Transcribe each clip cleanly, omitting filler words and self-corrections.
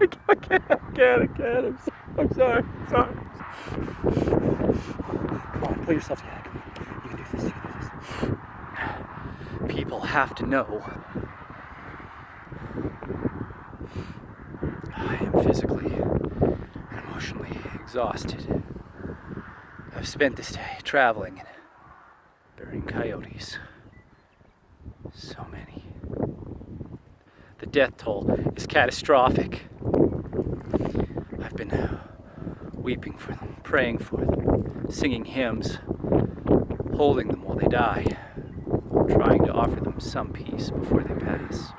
I can't. I'm sorry. Come on, pull yourself together. You can do this. People have to know. I am physically and emotionally exhausted. I've spent this day traveling and burying coyotes. So many. The death toll is catastrophic. I've been weeping for them, praying for them, singing hymns, holding them while they die, trying to offer them some peace before they pass.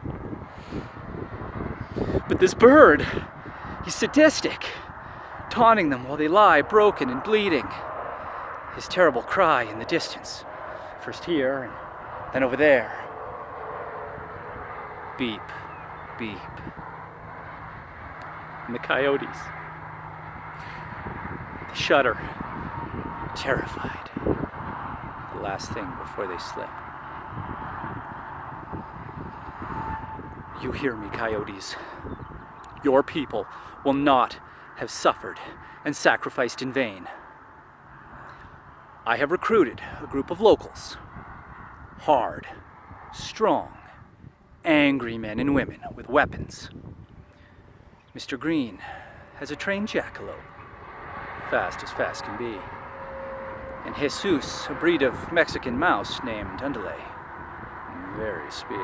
But this bird, he's sadistic, taunting them while they lie broken and bleeding. His terrible cry in the distance, first here and then over there. Beep, beep. And the coyotes, they shudder, terrified. The last thing before they slip. You hear me, coyotes. Your people will not have suffered and sacrificed in vain. I have recruited a group of locals. Hard, strong, angry men and women with weapons. Mr. Green has a trained jackalope, fast as fast can be. And Jesus, a breed of Mexican mouse named Underlay, very speedy.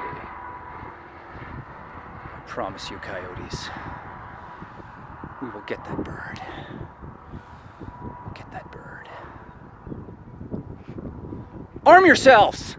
I promise you, coyotes, we will get that bird. Get that bird. Arm yourselves!